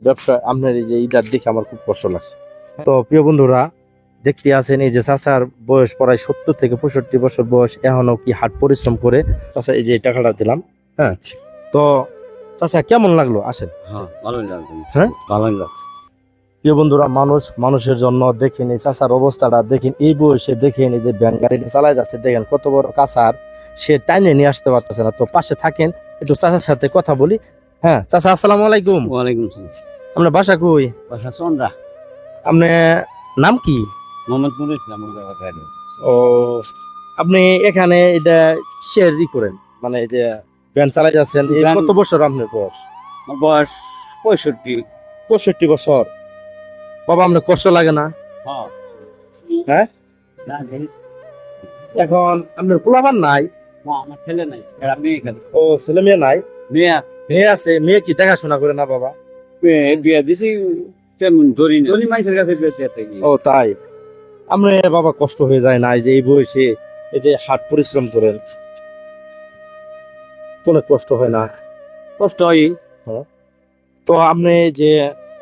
ব্যবসা আপনার এই যে ইটার দেখে আমার খুব কষ্ট লাগছে। তো প্রিয় বন্ধুরা, দেখতে আছেন এই যে চাচার বয়স প্রায় 70 থেকে 65 বছর বয়স, এখনো কি হাট পরিশ্রম করে চাচা এই যে টাকাটা দিলাম। হ্যাঁ, তো চাচা কেমন লাগলো? আসেন। ভালোই লাগছে। হ্যাঁ, ভালোই লাগছে। প্রিয় বন্ধুরা, মানুষের জন্য দেখেন এই চাচার অবস্থাটা, দেখেন এই বয়সে, দেখেন এই যে ভ্যান গাড়িটা চালায় যাচ্ছে, দেখেন কত বড় কাছার, সে টাইনে নিয়ে আসতে পারতেছে না। তো পাশে থাকেন, একটু চাচার সাথে কথা বলি। হ্যাঁ চাচা, আসসালামু আলাইকুম। ওয়ালাইকুম আসসালাম। আপনার বাসা কই? বাসা চন্দ্রা। আপনার নাম কি? মোহাম্মদপুর ইসলাম। ও, আপনি এখানে এটা কিসের করেন, মানে এই যে ভ্যান চালাই যাচ্ছেন, এই ভ্যান- কত বছর আপনার বয়স? আমার বয়স 65। 65 বছর। বাবা, আপনার কষ্ট লাগে না? হ্যাঁ, এখন আপনার পোলাপান নাই? আমার ছেলে নাই, এরা মেয়ে খালি। ও, ছেলে মেয়ে নাই? মেয়ে মেয়ে আছে। মেয়ে কি দেখাশোনা করে না বাবা? বিয়া দিছি, তেমন ধরি মানুষের কাছে বিয়ে থাকি। ও তাই। আমরা বাবা কষ্ট হয়ে যায় না এই যে এই বয়সে এই যে হাট পরিশ্রম করেন? কোনো কষ্ট হয় না? কষ্ট হয়। তো আপনি যে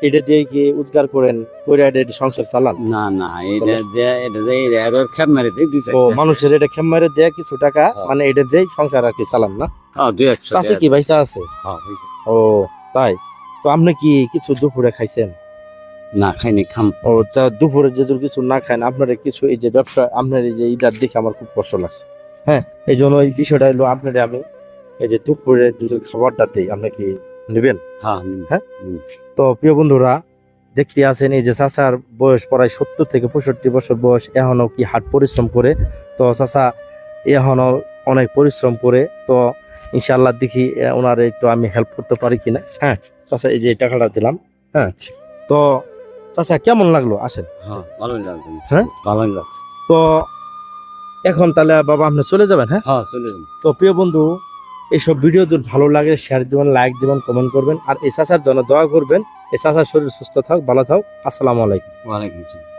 এটা দিয়ে কি রোজগার করেন, করে এটা দিয়ে সংসার চালান? না না, এটা খেপ মারে দেয় দুই ও, মানুষের এটা খেমারে দেয়া কিছু টাকা, হ্যাঁ। মানে এটা দিয়ে সংসার আর কি চালান না? দুই একশো চাষে কি ভাইসা আছে? ও তাই। তো আপনি কি কিছু দুপুরে খাইছেন? না খাইনি, খাম। ও, দুপুরে যে কিছু না খান, আপনার কিছু এই যে ব্যবসা, আপনার এই যে ইটার দেখে আমার খুব কষ্ট লাগছে। হ্যাঁ, এই জন্য এই বিষয়টা হলো আপনার আমি এই যে দুপুরে যে খাবারটা দিই, আপনি কি নেবেন? হ্যাঁ। তো প্রিয় বন্ধুরা, দেখতে আছেন এই যে চাচার বয়স প্রায় 70 থেকে 65 বছর বয়স, এখনো কি হাট পরিশ্রম করে। তো চাচা এখনো অনেক পরিশ্রম করে। তো ইনশাআল্লাহ দেখি ওনার একটু আমি হেল্প করতে পারি কিনা। হ্যাঁ চাচা, এই যে টাকাটা দিলাম। হ্যাঁ, তো চাচা কেমন লাগলো? আসেন। ভালোই লাগছে। হ্যাঁ, ভালোই লাগছে। তো এখন তাহলে বাবা আপনি চলে যাবেন? হ্যাঁ, চলে যান। তো প্রিয় বন্ধু, এইসব ভিডিও যদি ভালো লাগে শেয়ার দিবেন, লাইক দিবেন, কমেন্ট করবেন, আর এই চাচার জন্য দোয়া করবেন। এই চাচার শরীর সুস্থ থাক, ভালো থাক। আসসালামু আলাইকুম। ওয়ালাইকুম আসসালাম।